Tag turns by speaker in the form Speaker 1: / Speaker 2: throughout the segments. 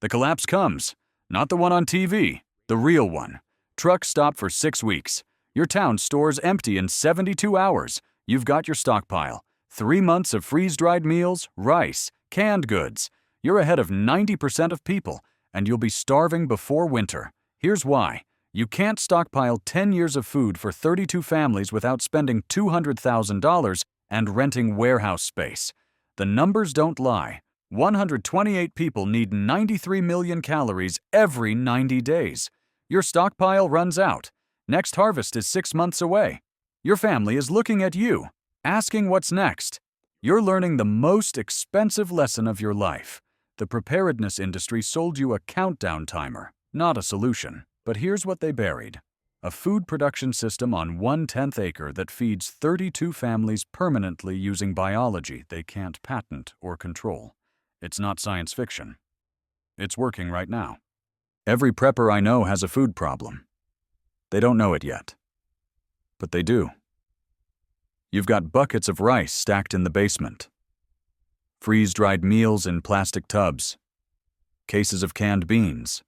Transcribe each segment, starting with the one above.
Speaker 1: The collapse comes. Not the one on TV, the real one. Trucks stop for 6 weeks. Your town stores empty in 72 hours. You've got your stockpile. 3 months of freeze-dried meals, rice, canned goods. You're ahead of 90% of people, and you'll be starving before winter. Here's why. You can't stockpile 10 years of food for 32 families without spending $200,000 and renting warehouse space. The numbers don't lie. 128 people need 93 million calories every 90 days. Your stockpile runs out. Next harvest is 6 months away. Your family is looking at you, asking what's next. You're learning the most expensive lesson of your life. The preparedness industry sold you a countdown timer, not a solution. But here's what they buried. A food production system on 1/10 acre that feeds 32 families permanently using biology they can't patent or control. It's not science fiction. It's working right now. Every prepper I know has a food problem. They don't know it yet. But they do. You've got buckets of rice stacked in the basement. Freeze-dried meals in plastic tubs. Cases of canned beans.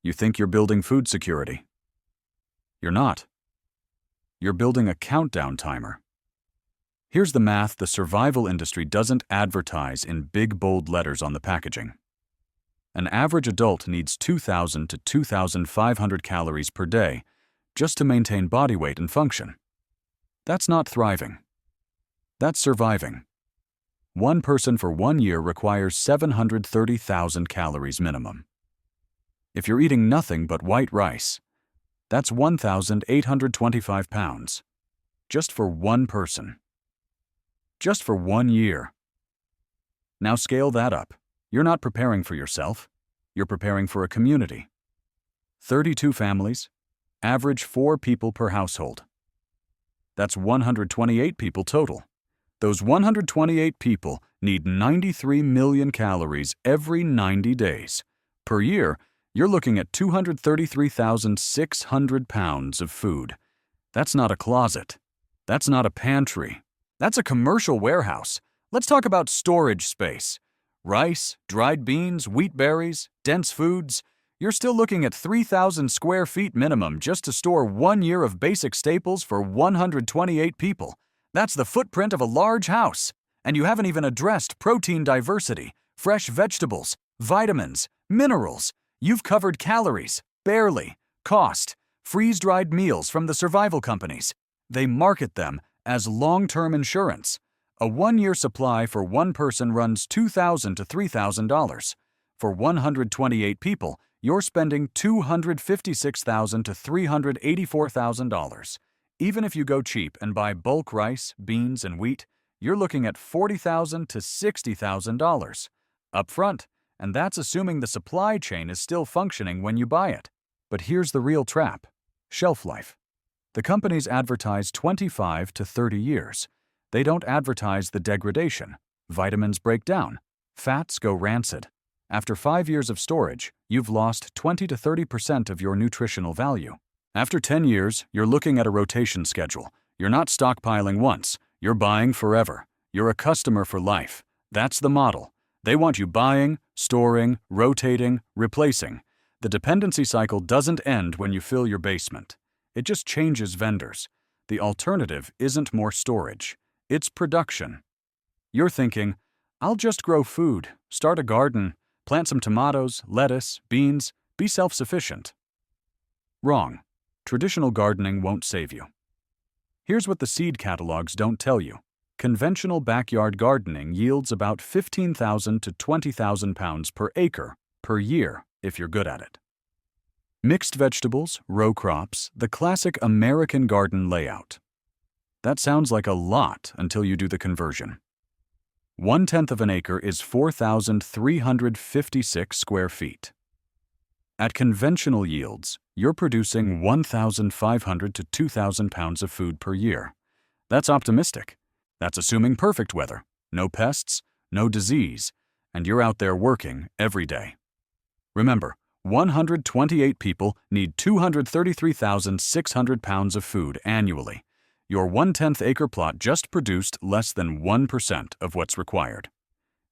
Speaker 1: You think you're building food security. You're not. You're building a countdown timer. Here's the math the survival industry doesn't advertise in big bold letters on the packaging. An average adult needs 2,000 to 2,500 calories per day just to maintain body weight and function. That's not thriving. That's surviving. One person for 1 year requires 730,000 calories minimum. If you're eating nothing but white rice, that's 1,825 pounds. Just for one person. Just for 1 year. Now scale that up. You're not preparing for yourself. You're preparing for a community. 32 families, average 4 people per household. That's 128 people total. Those 128 people need 93 million calories every 90 days. Per year, you're looking at 233,600 pounds of food. That's not a closet. That's not a pantry. That's a commercial warehouse. Let's talk about storage space. Rice, dried beans, wheat berries, dense foods. You're still looking at 3,000 square feet minimum just to store 1 year of basic staples for 128 people. That's the footprint of a large house. And you haven't even addressed protein diversity, fresh vegetables, vitamins, minerals. You've covered calories, barely, cost, freeze-dried meals from the survival companies. They market them as long-term insurance. A 1-year supply for one person runs $2,000 to $3,000. For 128 people, you're spending $256,000 to $384,000. Even if you go cheap and buy bulk rice, beans, and wheat, you're looking at $40,000 to $60,000 up front. And that's assuming the supply chain is still functioning when you buy it. But here's the real trap: shelf life. The companies advertise 25 to 30 years. They don't advertise the degradation. Vitamins break down. Fats go rancid. After 5 years of storage, you've lost 20 to 30% of your nutritional value. After 10 years, you're looking at a rotation schedule. You're not stockpiling once. You're buying forever. You're a customer for life. That's the model. They want you buying, storing, rotating, replacing. The dependency cycle doesn't end when you fill your basement. It just changes vendors. The alternative isn't more storage. It's production. You're thinking, I'll just grow food, start a garden, plant some tomatoes, lettuce, beans, be self-sufficient. Wrong. Traditional gardening won't save you. Here's what the seed catalogs don't tell you. Conventional backyard gardening yields about 15,000 to 20,000 pounds per acre per year if you're good at it. Mixed vegetables, row crops, the classic American garden layout. That sounds like a lot until you do the conversion. 1/10 of an acre is 4,356 square feet. At conventional yields, you're producing 1,500 to 2,000 pounds of food per year. That's optimistic. That's assuming perfect weather, no pests, no disease, and you're out there working every day. Remember, 128 people need 233,600 pounds of food annually. Your 1/10 acre plot just produced less than 1% of what's required.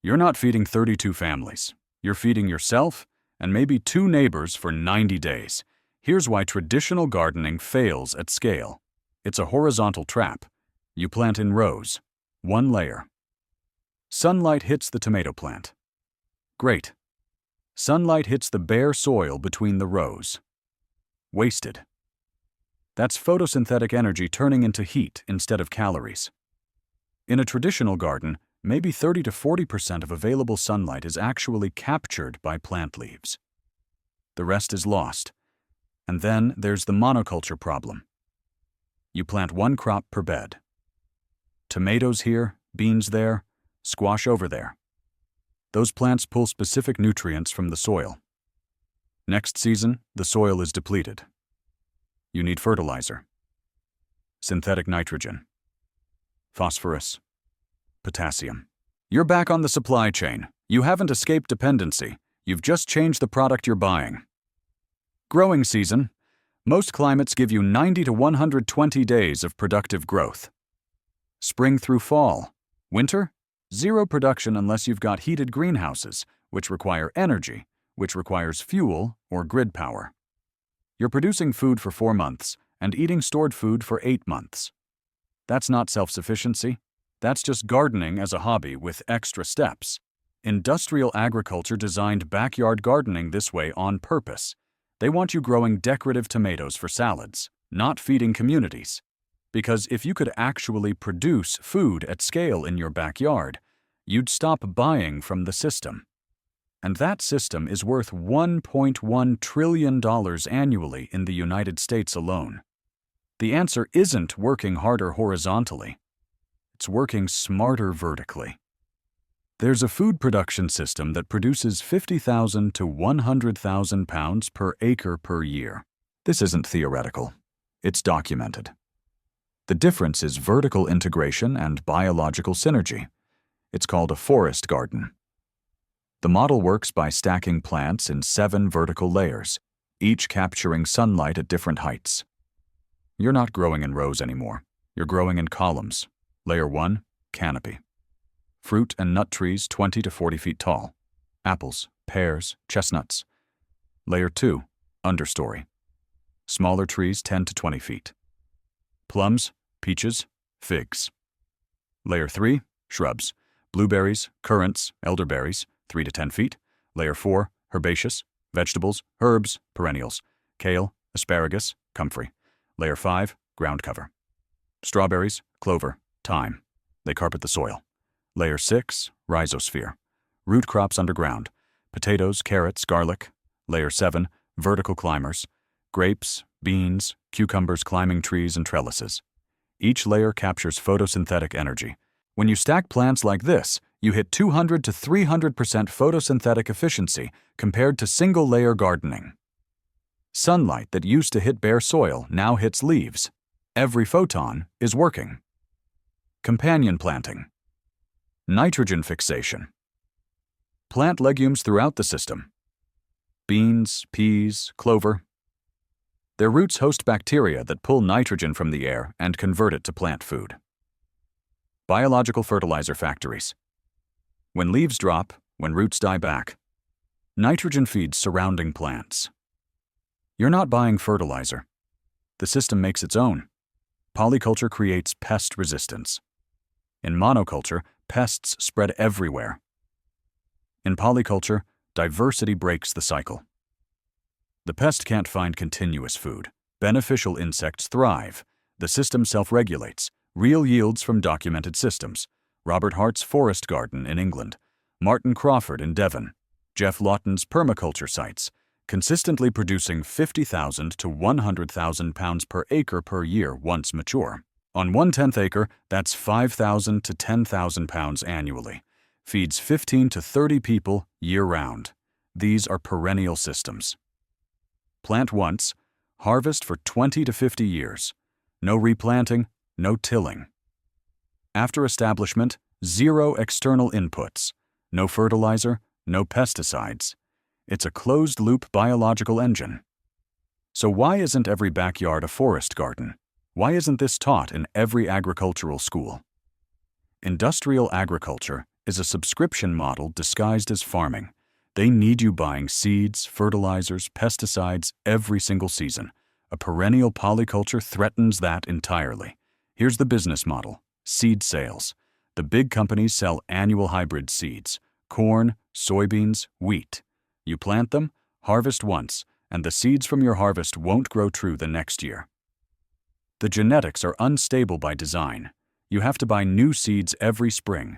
Speaker 1: You're not feeding 32 families. You're feeding yourself and maybe 2 neighbors for 90 days. Here's why traditional gardening fails at scale. It's a horizontal trap. You plant in rows, 1 layer. Sunlight hits the tomato plant. Great. Sunlight hits the bare soil between the rows. Wasted. That's photosynthetic energy turning into heat instead of calories. In a traditional garden, maybe 30 to 40% of available sunlight is actually captured by plant leaves. The rest is lost. And then there's the monoculture problem. You plant 1 crop per bed. Tomatoes here, beans there, squash over there. Those plants pull specific nutrients from the soil. Next season, the soil is depleted. You need fertilizer. Synthetic nitrogen. Phosphorus. Potassium. You're back on the supply chain. You haven't escaped dependency. You've just changed the product you're buying. Growing season. Most climates give you 90 to 120 days of productive growth. Spring through fall. Winter? 0 production unless you've got heated greenhouses, which require energy, which requires fuel or grid power. You're producing food for 4 months and eating stored food for 8 months. That's not self-sufficiency. That's just gardening as a hobby with extra steps. Industrial agriculture designed backyard gardening this way on purpose. They want you growing decorative tomatoes for salads, not feeding communities. Because if you could actually produce food at scale in your backyard, you'd stop buying from the system. And that system is worth $1.1 trillion annually in the United States alone. The answer isn't working harder horizontally. It's working smarter vertically. There's a food production system that produces 50,000 to 100,000 pounds per acre per year. This isn't theoretical. It's documented. The difference is vertical integration and biological synergy. It's called a forest garden. The model works by stacking plants in 7 vertical layers, each capturing sunlight at different heights. You're not growing in rows anymore. You're growing in columns. Layer 1, canopy. Fruit and nut trees 20 to 40 feet tall. Apples, pears, chestnuts. Layer 2, understory. Smaller trees 10 to 20 feet. Plums, peaches, figs. Layer 3, shrubs. Blueberries, currants, elderberries, 3 to 10 feet. Layer 4, herbaceous, vegetables, herbs, perennials. Kale, asparagus, comfrey. Layer 5, ground cover. Strawberries, clover, thyme. They carpet the soil. Layer 6, rhizosphere. Root crops underground. Potatoes, carrots, garlic. Layer 7, vertical climbers. Grapes, beans, cucumbers climbing trees and trellises. Each layer captures photosynthetic energy. When you stack plants like this, you hit 200 to 300% photosynthetic efficiency compared to single-layer gardening. Sunlight that used to hit bare soil now hits leaves. Every photon is working. Companion planting. Nitrogen fixation. Plant legumes throughout the system. Beans, peas, clover. Their roots host bacteria that pull nitrogen from the air and convert it to plant food. Biological fertilizer factories. When leaves drop, when roots die back, nitrogen feeds surrounding plants. You're not buying fertilizer. The system makes its own. Polyculture creates pest resistance. In monoculture, pests spread everywhere. In polyculture, diversity breaks the cycle. The pest can't find continuous food. Beneficial insects thrive. The system self-regulates. Real yields from documented systems. Robert Hart's forest garden in England. Martin Crawford in Devon. Jeff Lawton's permaculture sites, consistently producing 50,000 to 100,000 pounds per acre per year once mature. On 1/10 acre, that's 5,000 to 10,000 pounds annually. Feeds 15 to 30 people year-round. These are perennial systems. Plant once, harvest for 20 to 50 years. No replanting, no tilling. After establishment, 0 external inputs. No fertilizer, no pesticides. It's a closed-loop biological engine. So why isn't every backyard a forest garden? Why isn't this taught in every agricultural school? Industrial agriculture is a subscription model disguised as farming. They need you buying seeds, fertilizers, pesticides every single season. A perennial polyculture threatens that entirely. Here's the business model: seed sales. The big companies sell annual hybrid seeds: corn, soybeans, wheat. You plant them, harvest once, and the seeds from your harvest won't grow true the next year. The genetics are unstable by design. You have to buy new seeds every spring.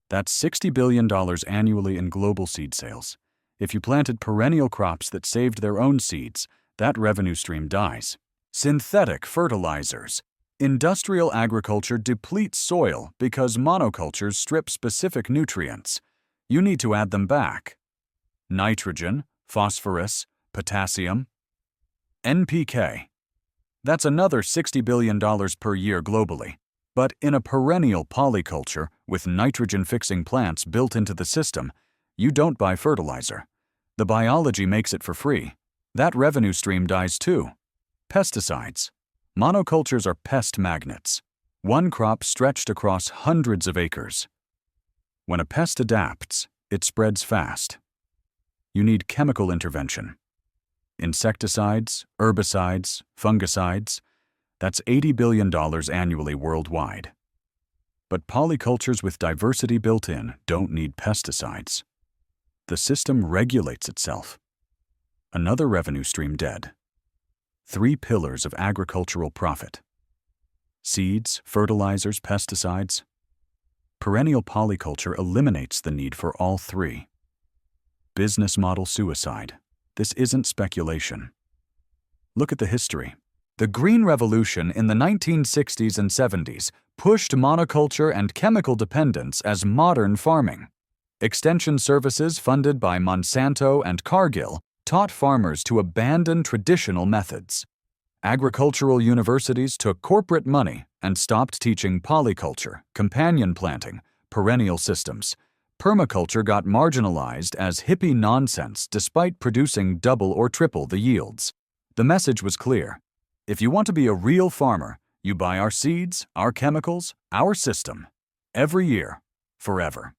Speaker 1: That's $60 billion annually in global seed sales. If you planted perennial crops that saved their own seeds, that revenue stream dies. Synthetic fertilizers. Industrial agriculture depletes soil because monocultures strip specific nutrients. You need to add them back: nitrogen, phosphorus, potassium, NPK. That's another $60 billion per year globally. But in a perennial polyculture with nitrogen-fixing plants built into the system, you don't buy fertilizer. The biology makes it for free. That revenue stream dies too. Pesticides. Monocultures are pest magnets. One crop stretched across hundreds of acres. When a pest adapts, it spreads fast. You need chemical intervention. Insecticides, herbicides, fungicides. That's $80 billion annually worldwide. But polycultures with diversity built in don't need pesticides. The system regulates itself. Another revenue stream dead. 3 pillars of agricultural profit: seeds, fertilizers, pesticides. Perennial polyculture eliminates the need for all 3. Business model suicide. This isn't speculation. Look at the history. The Green Revolution in the 1960s and 70s pushed monoculture and chemical dependence as modern farming. Extension services funded by Monsanto and Cargill taught farmers to abandon traditional methods. Agricultural universities took corporate money and stopped teaching polyculture, companion planting, perennial systems. Permaculture got marginalized as hippie nonsense despite producing double or triple the yields. The message was clear: if you want to be a real farmer, you buy our seeds, our chemicals, our system. Every year, forever.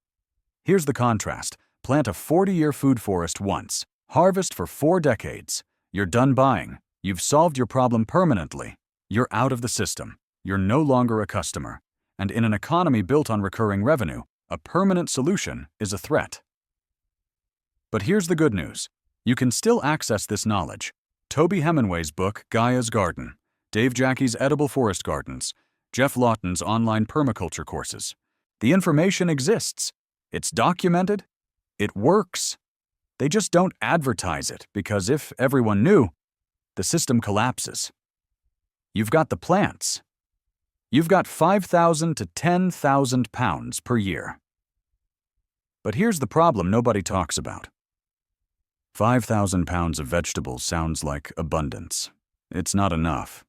Speaker 1: Here's the contrast. Plant a 40-year food forest once. Harvest for 4 decades. You're done buying. You've solved your problem permanently. You're out of the system. You're no longer a customer. And in an economy built on recurring revenue, a permanent solution is a threat. But here's the good news. You can still access this knowledge. Toby Hemingway's book, Gaia's Garden, Dave Jackie's Edible Forest Gardens, Jeff Lawton's online permaculture courses. The information exists. It's documented. It works. They just don't advertise it because if everyone knew, the system collapses. You've got the plants. You've got 5,000 to 10,000 pounds per year. But here's the problem nobody talks about. 5,000 pounds of vegetables sounds like abundance. It's not enough.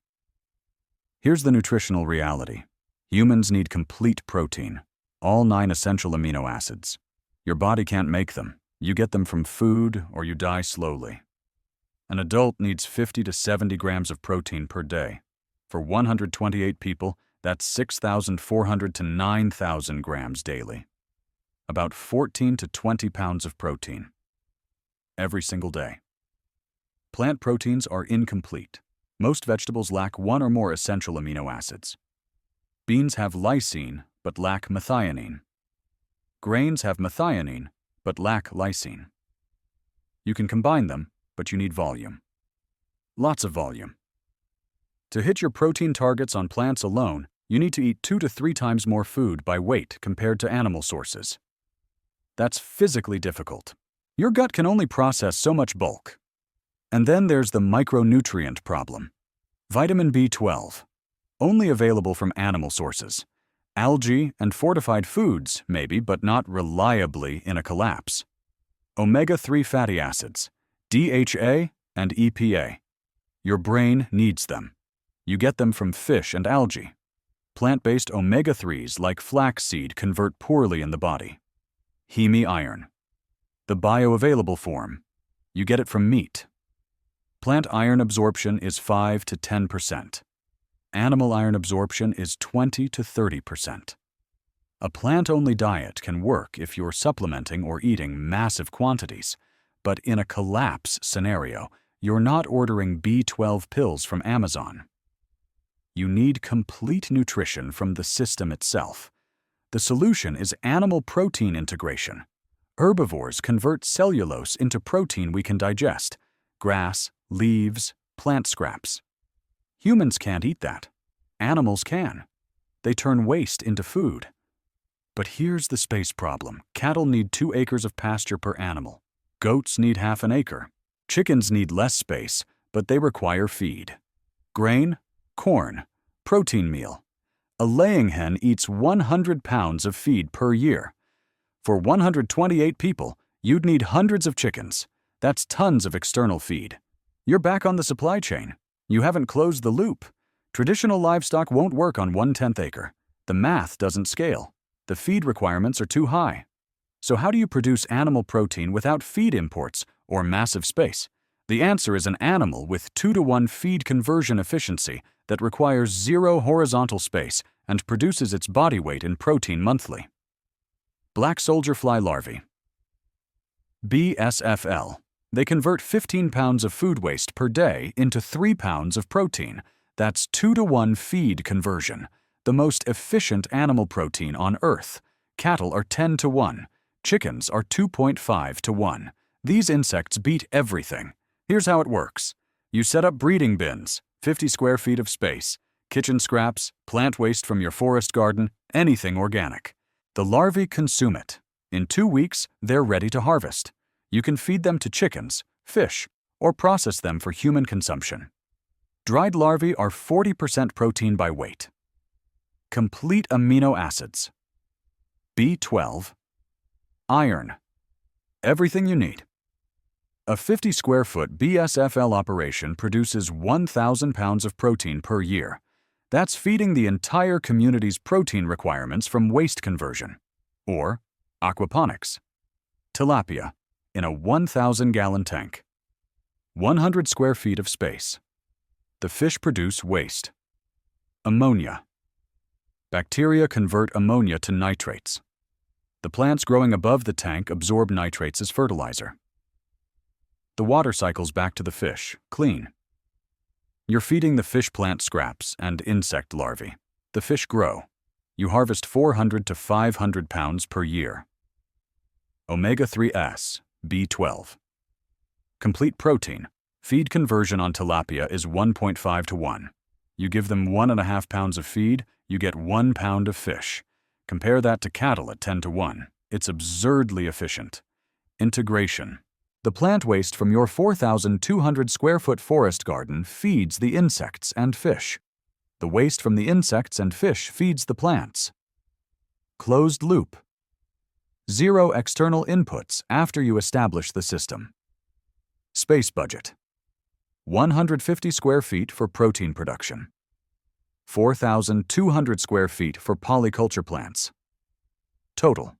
Speaker 1: Here's the nutritional reality. Humans need complete protein, all 9 essential amino acids. Your body can't make them. You get them from food or you die slowly. An adult needs 50 to 70 grams of protein per day. For 128 people, that's 6,400 to 9,000 grams daily. About 14 to 20 pounds of protein. Every single day. Plant proteins are incomplete. Most vegetables lack 1 or more essential amino acids. Beans have lysine, but lack methionine. Grains have methionine, but lack lysine. You can combine them, but you need volume. Lots of volume. To hit your protein targets on plants alone, you need to eat 2 to 3 times more food by weight compared to animal sources. That's physically difficult. Your gut can only process so much bulk. And then there's the micronutrient problem. Vitamin B12, only available from animal sources. Algae and fortified foods, maybe, but not reliably in a collapse. Omega-3 fatty acids, DHA and EPA. Your brain needs them. You get them from fish and algae. Plant-based omega-3s like flaxseed convert poorly in the body. Heme iron. The bioavailable form. You get it from meat. Plant iron absorption is 5 to 10%. Animal iron absorption is 20 to 30%. A plant-only diet can work if you're supplementing or eating massive quantities, but in a collapse scenario, you're not ordering B12 pills from Amazon. You need complete nutrition from the system itself. The solution is animal protein integration. Herbivores convert cellulose into protein we can digest: grass, leaves, plant scraps. Humans can't eat that. Animals can. They turn waste into food. But here's the space problem. Cattle need 2 acres of pasture per animal. Goats need half an acre. Chickens need less space, but they require feed. Grain, corn, protein meal. A laying hen eats 100 pounds of feed per year. For 128 people, you'd need hundreds of chickens. That's tons of external feed. You're back on the supply chain. You haven't closed the loop. Traditional livestock won't work on 1/10 acre. The math doesn't scale. The feed requirements are too high. So how do you produce animal protein without feed imports or massive space? The answer is an animal with 2-to-1 feed conversion efficiency that requires 0 horizontal space and produces its body weight in protein monthly. Black soldier fly larvae. BSFL. They convert 15 pounds of food waste per day into 3 pounds of protein. That's 2-to-1 feed conversion, the most efficient animal protein on Earth. Cattle are 10-to-1. Chickens are 2.5-to-1. These insects beat everything. Here's how it works. You set up breeding bins, 50 square feet of space, kitchen scraps, plant waste from your forest garden, anything organic. The larvae consume it. In 2 weeks, they're ready to harvest. You can feed them to chickens, fish, or process them for human consumption. Dried larvae are 40% protein by weight. Complete amino acids. B12. Iron. Everything you need. A 50 square foot BSFL operation produces 1,000 pounds of protein per year. That's feeding the entire community's protein requirements from waste conversion. Or aquaponics. Tilapia in a 1,000-gallon tank. 100 square feet of space. The fish produce waste. Ammonia. Bacteria convert ammonia to nitrates. The plants growing above the tank absorb nitrates as fertilizer. The water cycles back to the fish, clean. You're feeding the fish plant scraps and insect larvae. The fish grow. You harvest 400 to 500 pounds per year. Omega-3s, B12. Complete protein. Feed conversion on tilapia is 1.5-to-1. You give them 1.5 pounds of feed, you get 1 pound of fish. Compare that to cattle at 10-to-1. It's absurdly efficient. Integration. The plant waste from your 4,200 square foot forest garden feeds the insects and fish. The waste from the insects and fish feeds the plants. Closed loop. 0 external inputs after you establish the system. Space budget. 150 square feet for protein production. 4,200 square feet for polyculture plants. Total.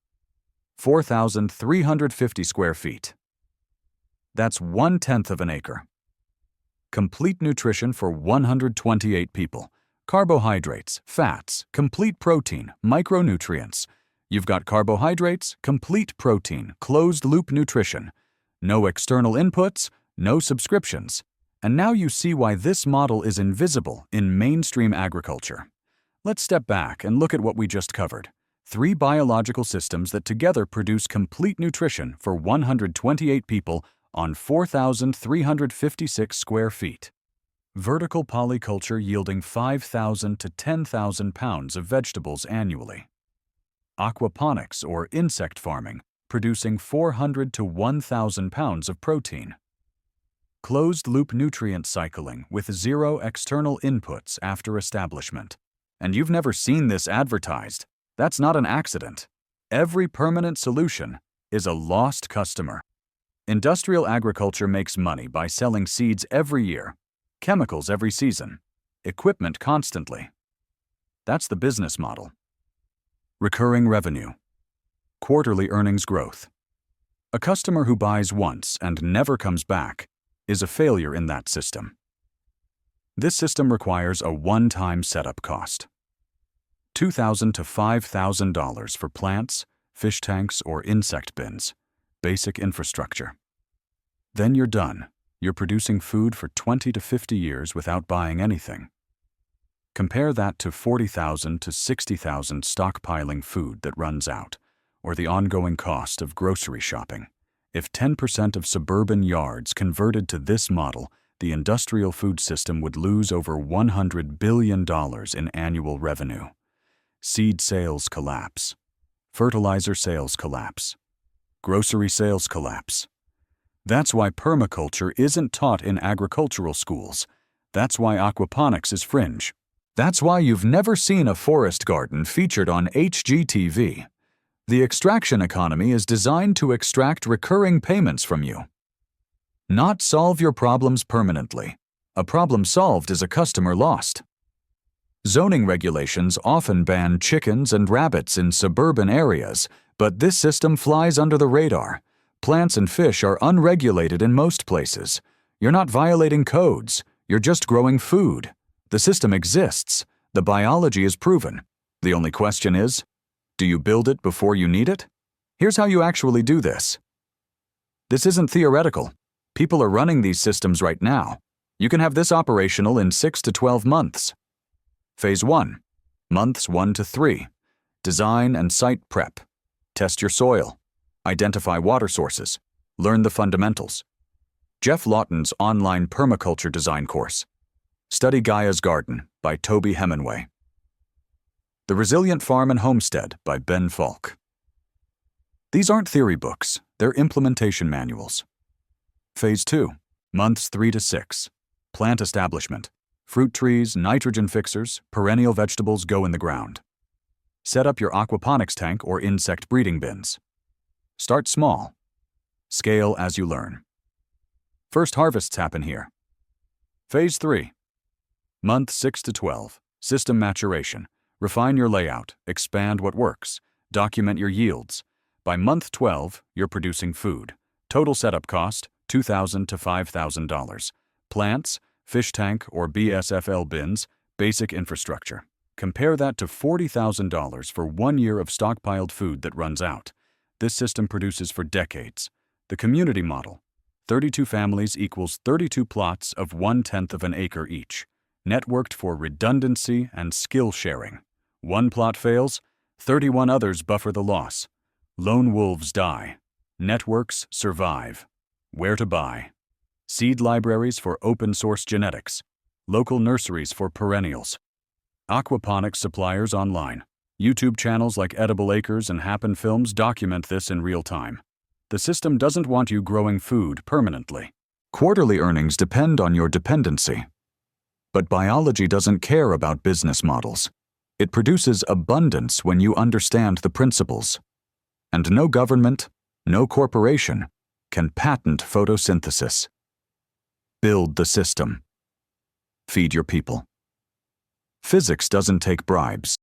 Speaker 1: 4,350 square feet. That's 1/10 of an acre. Complete nutrition for 128 people. Carbohydrates, fats, complete protein, micronutrients. You've got carbohydrates, complete protein, closed-loop nutrition. No external inputs, no subscriptions. And now you see why this model is invisible in mainstream agriculture. Let's step back and look at what we just covered. 3 biological systems that together produce complete nutrition for 128 people on 4,356 square feet. Vertical polyculture yielding 5,000 to 10,000 pounds of vegetables annually. Aquaponics or insect farming, producing 400 to 1,000 pounds of protein. Closed-loop nutrient cycling with 0 external inputs after establishment. And you've never seen this advertised. That's not an accident. Every permanent solution is a lost customer. Industrial agriculture makes money by selling seeds every year, chemicals every season, equipment constantly. That's the business model. Recurring revenue. Quarterly earnings growth. A customer who buys once and never comes back is a failure in that system. This system requires a one-time setup cost. $2,000 to $5,000 for plants, fish tanks, or insect bins. Basic infrastructure. Then you're done. You're producing food for 20 to 50 years without buying anything. Compare that to 40,000 to 60,000 stockpiling food that runs out, or the ongoing cost of grocery shopping. If 10% of suburban yards converted to this model, the industrial food system would lose over $100 billion in annual revenue. Seed sales collapse. Fertilizer sales collapse. Grocery sales collapse. That's why permaculture isn't taught in agricultural schools. That's why aquaponics is fringe. That's why you've never seen a forest garden featured on HGTV. The extraction economy is designed to extract recurring payments from you, not solve your problems permanently. A problem solved is a customer lost. Zoning regulations often ban chickens and rabbits in suburban areas, but this system flies under the radar. Plants and fish are unregulated in most places. You're not violating codes. You're just growing food. The system exists. The biology is proven. The only question is, do you build it before you need it? Here's how you actually do this. This isn't theoretical. People are running these systems right now. You can have this operational in 6 to 12 months. Phase 1. Months 1 to 3. Design and site prep. Test your soil. Identify water sources. Learn the fundamentals. Jeff Lawton's online permaculture design course. Study Gaia's Garden by Toby Hemingway. The Resilient Farm and Homestead by Ben Falk. These aren't theory books, they're implementation manuals. Phase 2. Months 3 to 6. Plant establishment. Fruit trees, nitrogen fixers, perennial vegetables go in the ground. Set up your aquaponics tank or insect breeding bins. Start small. Scale as you learn. First harvests happen here. Phase 3. Month 6 to 12. System maturation. Refine your layout, expand what works, document your yields. By month 12, you're producing food. Total setup cost, $2,000 to $5,000. Plants, fish tank or BSFL bins, basic infrastructure. Compare that to $40,000 for 1 year of stockpiled food that runs out. This system produces for decades. The community model. 32 families equals 32 plots of 1/10 of an acre each. Networked for redundancy and skill sharing. One plot fails, 31 others buffer the loss. Lone wolves die. Networks survive. Where to buy? Seed libraries for open-source genetics. Local nurseries for perennials. Aquaponics suppliers online. YouTube channels like Edible Acres and Happen Films document this in real time. The system doesn't want you growing food permanently. Quarterly earnings depend on your dependency. But biology doesn't care about business models. It produces abundance when you understand the principles. And no government, no corporation can patent photosynthesis. Build the system. Feed your people. Physics doesn't take bribes.